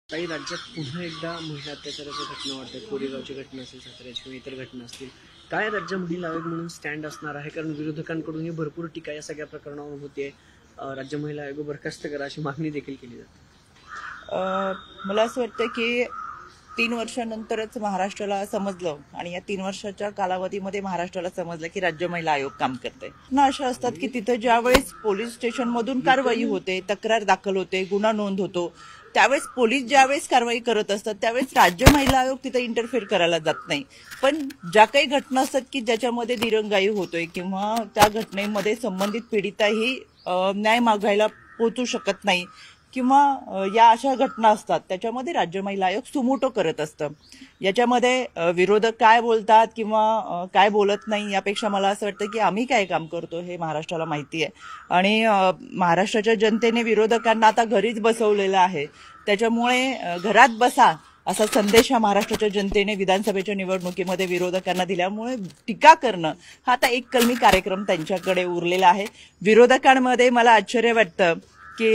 काही राज्यात पुन्हा एकदा महिला अत्याचाराच्या घटना वाढतात. कोरेगावची घटना असेल, साताऱ्याची किंवा इतर घटना असतील. काय राज्य महिला आयोग म्हणून स्टँड असणार आहे? कारण विरोधकांकडूनही भरपूर टीका या सगळ्या प्रकरणावर होते. राज्य महिला आयोग बरखास्त करा अशी मागणी देखील केली जाते. मला असं वाटतं की 3 वर्षानंतरच महाराष्ट्राला समजलं आणि या 3 वर्षाच्या कालावधीमध्ये महाराष्ट्राला समजलं की राज्य महिला आयोग काम करते ना. अशा असतात की तिथं ज्यावेळेस पोलीस स्टेशनमधून कारवाई होते, तक्रार दाखल होते, गुन्हा नोंद होतो, त्यावेळेस पोलीस ज्यावेळेस कारवाई करत असतात त्यावेळेस राज्य महिला आयोग तिथे इंटरफेअर करायला जात नाही. पण ज्या काही घटना असतात की ज्याच्यामध्ये दिरंगाई होतोय किंवा त्या घटनेमध्ये संबंधित पीडिता ही न्याय मागायला पोहोचू शकत नाही किंवा या अशा घटना असतात, त्याच्यामध्ये राज्य महिला आयोग सुमोटो करत असतं. याच्यामध्ये विरोधक काय बोलतात किंवा काय बोलत नाही यापेक्षा मला असं वाटतं की आम्ही काय काम करतो हे महाराष्ट्राला माहिती आहे. आणि महाराष्ट्राच्या जनतेने विरोधकांना आता घरीच बसवलेलं आहे. त्याच्यामुळे घरात बसा असा संदेश हा महाराष्ट्राच्या जनतेने विधानसभेच्या निवडणुकीमध्ये विरोधकांना दिल्यामुळे टीका करणं हा आता एक कलमी कार्यक्रम त्यांच्याकडे उरलेला आहे. विरोधकांमध्ये मला आश्चर्य वाटतं की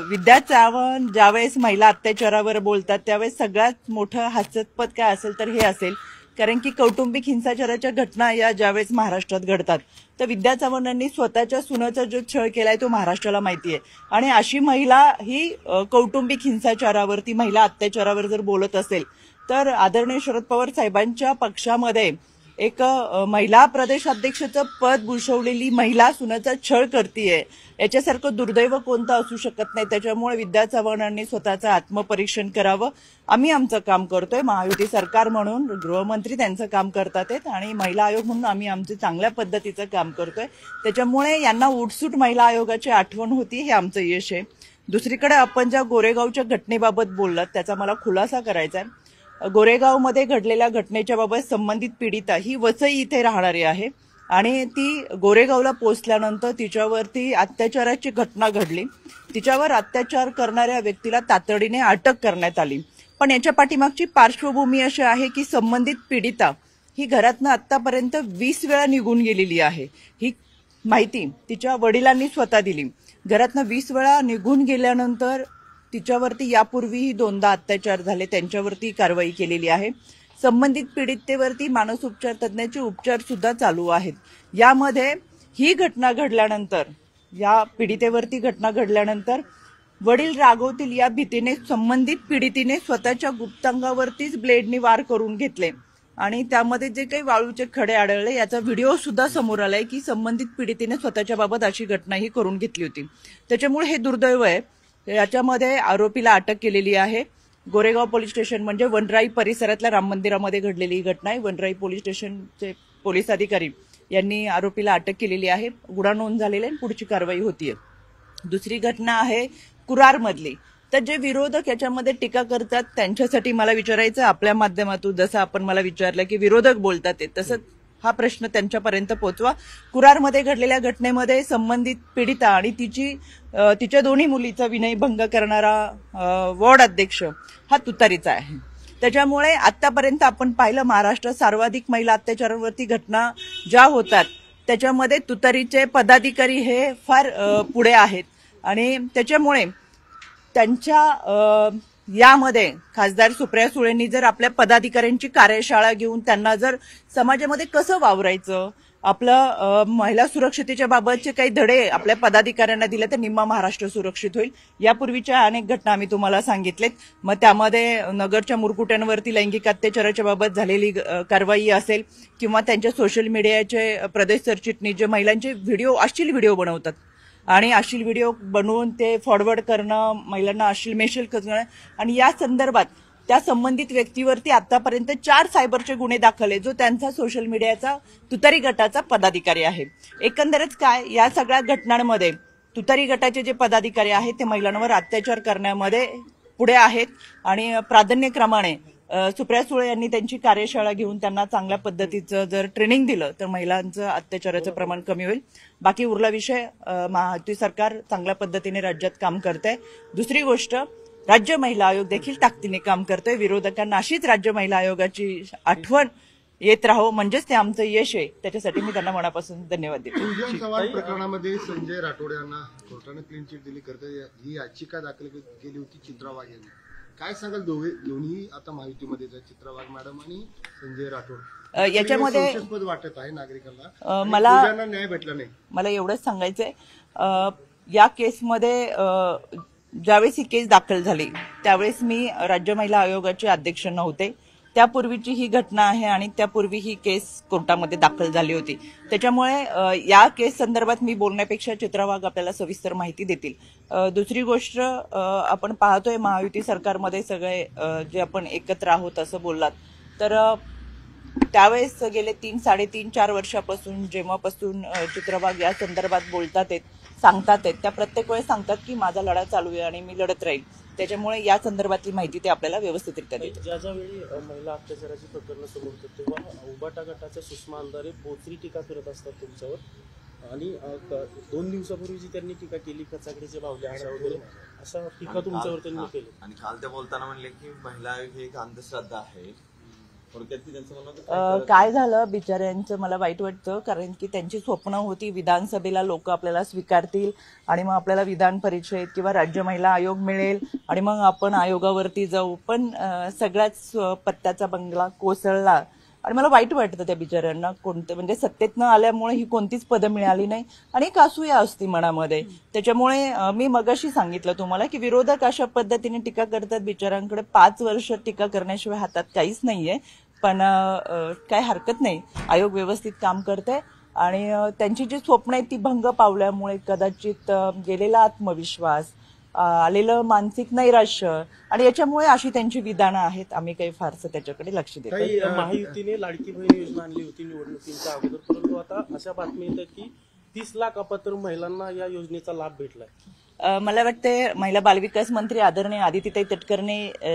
विद्या चव्हाण ज्यावेळेस महिला अत्याचारावर बोलतात त्यावेळेस सगळ्यात मोठं हास्यास्पद काय असेल तर हे असेल, कारण की कौटुंबिक हिंसाचाराच्या घटना या ज्यावेळेस महाराष्ट्रात घडतात तर विद्या चव्हाणांनी स्वतःच्या सुनाचा जो छळ केलाय तो महाराष्ट्राला माहिती आहे. आणि अशी महिला ही कौटुंबिक हिंसाचारावरती महिला अत्याचारावर जर बोलत असेल तर आदरणीय शरद पवार साहेबांच्या पक्षामध्ये एक महिला प्रदेशाध्यक्षाचं पद भूषवलेली महिला सुनाचा छळ करतीये, याच्यासारखं दुर्दैव कोणतं असू शकत नाही. त्याच्यामुळे विद्या चव्हाणांनी स्वतःचं आत्मपरीक्षण करावं. आम्ही आमचं काम करतोय, महायुती सरकार म्हणून गृहमंत्री त्यांचं काम करतात आणि महिला आयोग म्हणून आम्ही आमचं चांगल्या पद्धतीचं काम करतोय. त्याच्यामुळे यांना उठसूट महिला आयोगाची आठवण होती, हे आमचं यश आहे. दुसरीकडे आपण ज्या गोरेगावच्या घटनेबाबत बोललात त्याचा मला खुलासा करायचा आहे. गोरेगावमध्ये घडलेल्या घटनेच्या बाबत संबंधित पीडिता ही वसई इथे राहणारी आहे आणि ती गोरेगावला पोहोचल्यानंतर तिच्यावरती अत्याचाराची घटना घडली. तिच्यावर अत्याचार करणाऱ्या व्यक्तीला तातडीने अटक करण्यात आली. पण याच्या पाठीमागची पार्श्वभूमी अशी आहे की संबंधित पीडिता ही घरातनं आतापर्यंत 20 वेळा निघून गेलेली आहे. ही माहिती तिच्या वडिलांनी स्वतः दिली. घरातनं 20 वेळा निघून गेल्यानंतर तिच्यावरती यापूर्वीही 2दा अत्याचार झाले, त्यांच्यावरती कारवाई केलेली आहे. संबंधित पीडितेवरती मानसोपचार तज्ञाचे उपचार सुद्धा चालू आहेत. यामध्ये ही घटना घडल्यानंतर, या पीडितेवरती घटना घडल्यानंतर वडील रागवतील या भीतीने संबंधित पीडितीने स्वतःच्या गुप्तांगावरतीच ब्लेडनी वार करून घेतले आणि त्यामध्ये जे काही वाळूचे खडे आढळले याचा व्हिडिओ सुद्धा समोर आलाय की संबंधित पीडितीने स्वतःच्या बाबत अशी घटनाही करून घेतली होती. त्याच्यामुळे हे दुर्दैव आहे. याच्यामध्ये आरोपीला अटक केलेली आहे. गोरेगाव पोलीस स्टेशन म्हणजे वनराई परिसरातल्या राम मंदिरामध्ये घडलेली ही घटना आहे. वनराई पोलीस स्टेशनचे पोलीस अधिकारी यांनी आरोपीला अटक केलेली आहे. गुन्हा नोंद झालेला आहे, पुढची कारवाई होतीये. दुसरी घटना आहे कुरारमधली. तर जे विरोधक याच्यामध्ये टीका करतात त्यांच्यासाठी मला विचारायचं, आपल्या माध्यमातून जसं आपण मला विचारलं की विरोधक बोलतात ते, तसंच हा प्रश्न त्यांच्यापर्यंत पोहोचवा. कुरारमध्ये घडलेल्या घटनेमध्ये संबंधित पीडिता आणि तिच्या दोन्ही मुलीचा विनयभंग करणारा वॉर्ड अध्यक्ष हा तुतारीचा आहे. त्याच्यामुळे आतापर्यंत आपण पाहिलं महाराष्ट्रात सर्वाधिक महिला अत्याचारावरती घटना ज्या होतात त्याच्यामध्ये तुतारीचे पदाधिकारी हे फार पुढे आहेत आणि त्याच्यामुळे त्यांच्या यामध्ये खासदार सुप्रिया सुळेंनी जर आपल्या पदाधिकाऱ्यांची कार्यशाळा घेऊन त्यांना जर समाजामध्ये कसं वावरायचं, आपलं महिला सुरक्षतेच्या बाबतचे काही धडे आपल्या पदाधिकाऱ्यांना दिले तर निम्मा महाराष्ट्र सुरक्षित होईल. यापूर्वीच्या अनेक घटना आम्ही तुम्हाला सांगितलेत. मग त्यामध्ये नगरच्या मुरकुट्यांवरती लैंगिक अत्याचाराच्या बाबत झालेली कारवाई असेल किंवा त्यांच्या सोशल मीडियाचे प्रदेश सरचिटणीस जे महिलांचे अश्लील व्हिडिओ बनवतात आणि अश्लील व्हिडिओ बनवून ते फॉरवर्ड करणं, महिलांना अश्लील मेसेज करणं आणि या संदर्भात त्या संबंधित व्यक्तीवरती आतापर्यंत 4 सायबरचे गुन्हे दाखल आहे, जो त्यांचा सोशल मीडियाचा तुतारी गटाचा पदाधिकारी आहे. एकंदरच काय, या सगळ्या घटनांमध्ये तुतारी गटाचे जे पदाधिकारी आहेत ते महिलांवर अत्याचार करण्यामध्ये पुढे आहेत आणि प्राधान्यक्रमाने सुप्रिया सुळे यांनी त्यांची कार्यशाळा घेऊन त्यांना चांगल्या पद्धतीचं जर ट्रेनिंग दिलं तर महिलांचं अत्याचाराचं प्रमाण कमी होईल. बाकी उरला विषय, महायुती सरकार चांगल्या पद्धतीने राज्यात काम करतंय. दुसरी गोष्ट, राज्य महिला आयोग देखील ताकदीने काम करतोय. विरोधकांना अशीच राज्य महिला आयोगाची आठवण येत राहो म्हणजेच ते आमचं यश आहे. त्याच्यासाठी मी त्यांना मनापासून धन्यवाद देतो. तुझ्या सवाल प्रकरणामध्ये संजय राठोड यांना कोर्टाने क्लीन चिट दिली करते, ही याचिका दाखल केली होती चित्रा वाघ यांनी. काय सांगाल दोन्ही आता महायुतीमध्येच आहे, चित्रा वाघ मॅडम आणि संजय राठोड. याच्यामध्ये संशयास्पद वाटत आहे नागरिकांना, मला न्याय भेटला नाही. मला एवढंच सांगायचंय, या केसमध्ये ज्यावेळेस ही केस दाखल झाली त्यावेळेस मी राज्य महिला आयोगाचे अध्यक्ष नव्हते. त्यापूर्वीची ही घटना आहे आणि त्यापूर्वी ही केस कोर्टामध्ये दाखल झाली होती. त्याच्यामुळे या केस संदर्भात मी बोलण्यापेक्षा चित्रा वाघ आपल्याला सविस्तर माहिती देतील. दुसरी गोष्ट, आपण पाहतोय महायुती सरकारमध्ये सगळे जे आपण एकत्र आहोत असं बोललात, तर त्यावेळेस गेले 3-4 वर्षापासून जेव्हापासून चित्रा वाघ या संदर्भात बोलतात सांगतात त्या प्रत्येक वेळेस सांगतात की माझा लढा चालू आहे आणि मी लढत राहील. त्याच्यामुळे या संदर्भातली माहिती ते आपल्याला व्यवस्थितरित्या देतात. ज्यावेळी महिला अत्याचाराची प्रकरणं समोर येतात तेव्हा उबाटा गटाच्या सुषमा अंधारे बोचरी टीका करत असतात तुमच्यावर, आणि 2 दिवसापूर्वी जी त्यांनी टीका केली कचाकडीचे बावले अशा टीका तुमच्यावर त्यांनी केली. आणि काल ते बोलताना म्हणले की महिला आयोग ही एक अंधश्रद्धा आहे. काय झालं बिचाऱ्यांचं, मला वाईट वाटतं, कारण की त्यांची स्वप्न होती विधानसभेला लोक आपल्याला स्वीकारतील आणि मग आपल्याला विधान परिषद किंवा राज्य महिला आयोग मिळेल आणि मग आपण आयोगावरती जाऊ. पण सगळ्याच पत्त्याचा बंगला कोसळला आणि मला वाईट वाटतं त्या बिचाऱ्यांना. कोणतं म्हणजे सत्तेत न आल्यामुळे ही कोणतीच पदं मिळाली नाही आणि एक असूया असती मनामध्ये. त्याच्यामुळे मी मगाशी सांगितलं तुम्हाला की विरोधक अशा पद्धतीने टीका करतात. बिचाऱ्यांकडे 5 वर्ष टीका करण्याशिवाय हातात काहीच नाहीये. पण काय हरकत नाही, आयोग व्यवस्थित काम करते आणि त्यांची जी स्वप्न आहेत ती भंग पावल्यामुळे कदाचित गेलेला आत्मविश्वास, आलेलं मानसिक नैराश्य आणि याच्यामुळे अशी त्यांची विधानं आहेत. आम्ही काही फारसं त्याच्याकडे लक्ष देत नाही. महायुतीने लाडकी बहीण योजना आणली होती निवडणुकीच्या अगोदर, परंतु आता अशा बातमी येतात की 30 लाख अपात्र महिलांना या योजनेचा लाभ भेटलाय. मला वाटते महिला बालविकास मंत्री आदरणीय आदितीताई तटकरे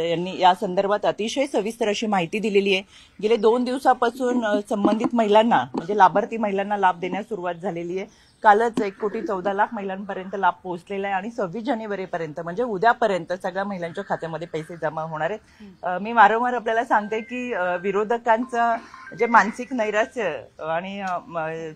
यांनी या संदर्भात अतिशय सविस्तर अशी माहिती दिलेली आहे. गेले 2 दिवसापासून संबंधित महिलांना म्हणजे लाभार्थी महिलांना लाभ देण्यास सुरुवात झालेली आहे. कालच 1,14,00,000 महिलांपर्यंत लाभ पोहोचलेला आहे आणि 26 जानेवारीपर्यंत म्हणजे उद्यापर्यंत सगळ्या महिलांच्या खात्यामध्ये पैसे जमा होणार आहेत. मी वारंवार आपल्याला सांगते की विरोधकांचं जे मानसिक नैराश्य आणि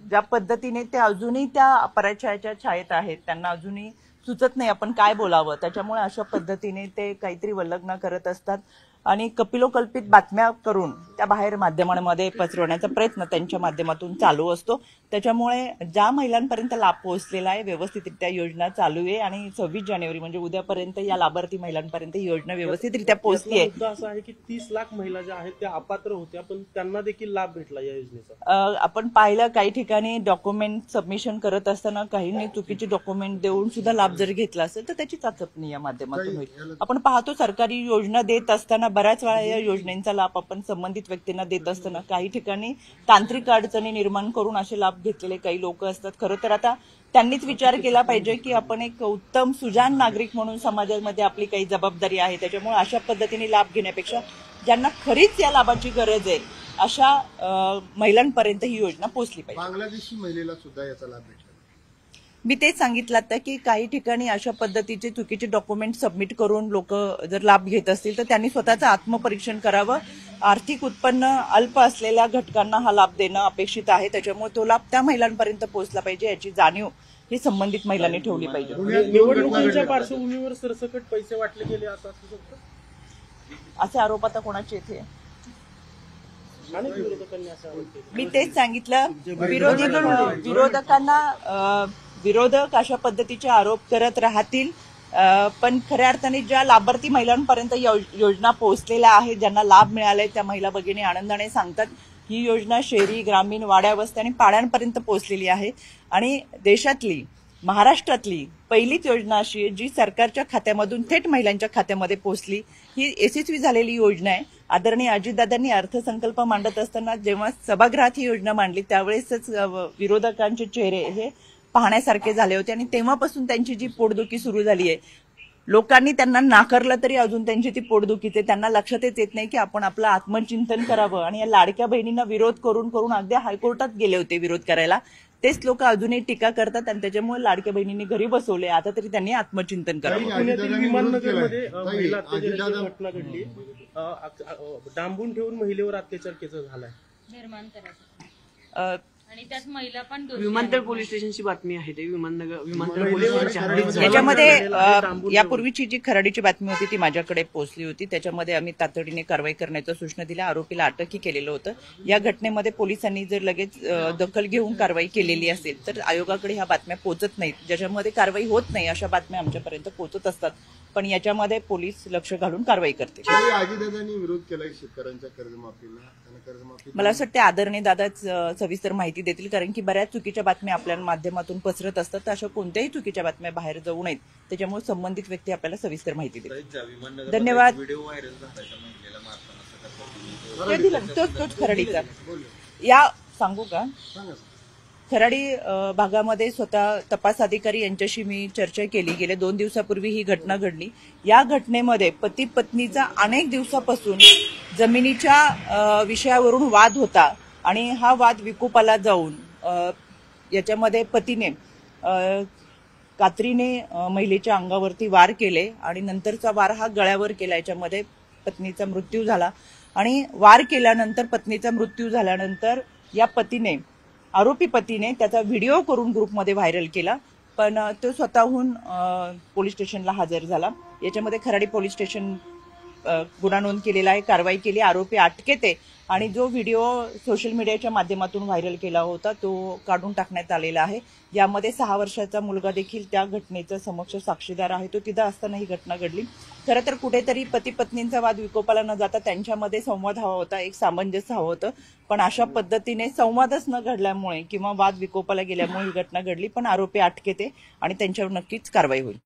ज्या पद्धतीने ते अजूनही त्या पराजयाच्या छायेत आहेत, त्यांना अजूनही सुचत नाही आपण काय बोलावं. त्याच्यामुळे अशा पद्धतीने ते काहीतरी वल्लग्न करत असतात आणि कपिलोकल्पित बातम्या करून त्या बाहेर माध्यमांमध्ये पसरवण्याचा प्रयत्न त्यांच्या माध्यमातून चालू असतो. त्याच्यामुळे ज्या महिलांपर्यंत लाभ पोहोचलेला आहे व्यवस्थितरित्या योजना चालू आहे आणि 26 जानेवारी म्हणजे उद्यापर्यंत या लाभार्थी महिलांपर्यंत ही योजना व्यवस्थितरित्या पोहोचली आहे. मुद्दा असा आहे की 30 लाख महिला ज्या आहेत त्या अपात्र होत्या पण त्यांना देखील लाभ भेटला या योजनेचा. आपण पाहिलं काही ठिकाणी डॉक्युमेंट सबमिशन करत असताना काहींनी चुकीचे डॉक्युमेंट देऊन सुद्धा लाभ जर घेतला असेल तर त्याची चाचपणी या माध्यमातून होईल. आपण पाहतो सरकारी योजना देत असताना बऱ्याच वेळा या योजनेचा लाभ आपण संबंधित व्यक्तींना देत असताना काही ठिकाणी तांत्रिक अडचणी निर्माण करून असे लाभ घेतलेले काही लोक असतात. खरं तर आता त्यांनीच विचार केला पाहिजे की आपण एक उत्तम सुजाण नागरिक म्हणून समाजामध्ये आपली काही जबाबदारी आहे. त्याच्यामुळे अशा पद्धतीने लाभ घेण्यापेक्षा ज्यांना खरीच या लाभाची गरज आहे अशा महिलांपर्यंत ही योजना पोहोचली पाहिजे. बांगलादेशी महिलेला सुद्धा याचा लाभ भेटला. मी तेच सांगितलं आता की काही ठिकाणी अशा पद्धतीचे चुकीचे डॉक्युमेंट सबमिट करून लोक जर लाभ घेत असतील तर त्यांनी स्वतःचं आत्मपरीक्षण करावं. आर्थिक उत्पन्न अल्प असलेल्या घटकांना हा लाभ देणं अपेक्षित आहे. त्याच्यामुळे तो लाभ त्या महिलांपर्यंत पोहोचला पाहिजे याची जाणीव ही संबंधित महिलांनी ठेवली पाहिजे. निवडणुकीच्या पार्श्वभूमीवर सरसकट पैसे वाटले गेले असं असू शकतं असे आरोप आता कोणाचे येथे अनेक विरोधकांनी असं आरोप केले. मी तेच सांगितलं विरोधक अशा पद्धतीचे आरोप करत राहतील. पण खऱ्या अर्थाने ज्या लाभार्थी महिलांपर्यंत योजना पोहोचलेल्या आहेत ज्यांना लाभ मिळालाय त्या महिला भगिनी आनंदाने सांगतात ही योजना शहरी ग्रामीण वाड्या वस्ती आणि पाड्यांपर्यंत पोहोचलेली आहे आणि देशातली महाराष्ट्रातली पहिलीच योजना अशी आहे जी सरकारच्या खात्यामधून थेट महिलांच्या खात्यामध्ये पोहोचली. ही यशस्वी झालेली योजना आहे. आदरणीय अजितदादांनी अर्थसंकल्प मांडत असताना जेव्हा सभागृहात ही योजना मांडली त्यावेळेसच विरोधकांचे चेहरे हे पाहण्यासारखे झाले होते आणि तेव्हापासून त्यांची जी पोटदुखी सुरू झाली आहे. लोकांनी त्यांना नाकारलं तरी अजून त्यांची ती पोटदुखीचे त्यांना लक्षातच येत नाही की आपण आपलं आत्मचिंतन करावं. आणि या लाडक्या बहिणींना विरोध करून करून अगदी हायकोर्टात गेले होते विरोध करायला. तेच लोक अजूनही टीका करतात आणि त्याच्यामुळे लाडक्या बहिणींनी घरी बसवले. आता तरी त्यांनी आत्मचिंतन करावं. पुण्यातील विमाननगरमध्ये महिला अत्याचाराची घटना घडली. डांबून ठेवून महिलेवर अत्याचार केला झालाय. आणि त्यात महिला पण दोषी विमानतळ आहेत. पोलीस स्टेशनची बातमी आहे ते विमानतळ पोलीस स्टेशनच्या हद्दीत जाऊन याच्यामध्ये तांबूर यापूर्वीची जी खराडीची बातमी होती ती माझ्याकडे पोहोचली होती. त्याच्यामध्ये आम्ही तातडीने कारवाई करण्याच्या सूचना दिल्या. आरोपीला अटकही केलेलं होतं. या घटनेमध्ये पोलिसांनी जर लगेच दखल घेऊन कारवाई केलेली असेल तर आयोगाकडे ह्या बातम्या पोहोचत नाहीत. ज्याच्यामध्ये कारवाई होत नाही अशा बातम्या आमच्यापर्यंत पोहोचत असतात. पण याच्यामध्ये पोलीस लक्ष घालून कारवाई करते. तरी अजितदादांनी विरोध केलाय शेतकऱ्यांच्या कर्जमाफीला. त्यांना कर्जमाफी मला असं वाटतं आदरणीय दादाच सविस्तर माहिती देतील, कारण की बऱ्याच चुकीच्या बातम्या आपल्या माध्यमातून पसरत असतात. तर अशा कोणत्याही चुकीच्या बातम्या बाहेर जाऊ नयेत. त्याच्यामुळे संबंधित व्यक्ती आपल्याला सविस्तर माहिती देतील. धन्यवाद. व्हिडिओ व्हायरल झाला त्या महिलेला मारताना ते दिलं तोच खराडीचा. या सांगू का सांगा सर. खराडी भागामध्ये स्वतः तपास अधिकारी यांच्याशी मी चर्चा केली. गेल्या 2 दिवसापूर्वी ही घटना घडली. या घटनेमध्ये पती पत्नीचा अनेक दिवसापासून जमिनीच्या विषयावरून वाद होता आणि हा वाद विकोपाला जाऊन याच्यामध्ये पतीने कात्रीने महिलेच्या अंगावरती वार केले आणि नंतरचा वार हा गळ्यावर केला. याच्यामध्ये पत्नीचा मृत्यू झाला आणि वार केल्यानंतर पत्नीचा मृत्यू झाल्यानंतर या आरोपी पतीने त्याचा व्हिडिओ करून ग्रुपमध्ये व्हायरल केला. पण तो स्वतःहून पोलीस स्टेशनला हजर झाला. याच्यामध्ये खराडी पोलीस स्टेशन गुन्हा नोंद केलेला आहे, कारवाई केली. आरोपी अटकेत आहे आणि जो व्हिडिओ सोशल मीडियाच्या माध्यमातून व्हायरल केला होता तो काढून टाकण्यात आलेला आहे. यामध्ये 6 वर्षाचा मुलगा देखील त्या घटनेचा समक्ष साक्षीदार आहे. तो तिथं असताना ही घटना घडली. खरं तर कुठेतरी पती पत्नींचा वाद विकोपाला न जाता त्यांच्यामध्ये संवाद हवा होता, एक सामंजस्य हवं होतं. पण अशा पद्धतीने संवादच न घडल्यामुळे किंवा वाद विकोपाला गेल्यामुळे ही घटना घडली. पण आरोपी अटकेत आहे आणि त्यांच्यावर नक्कीच कारवाई होईल.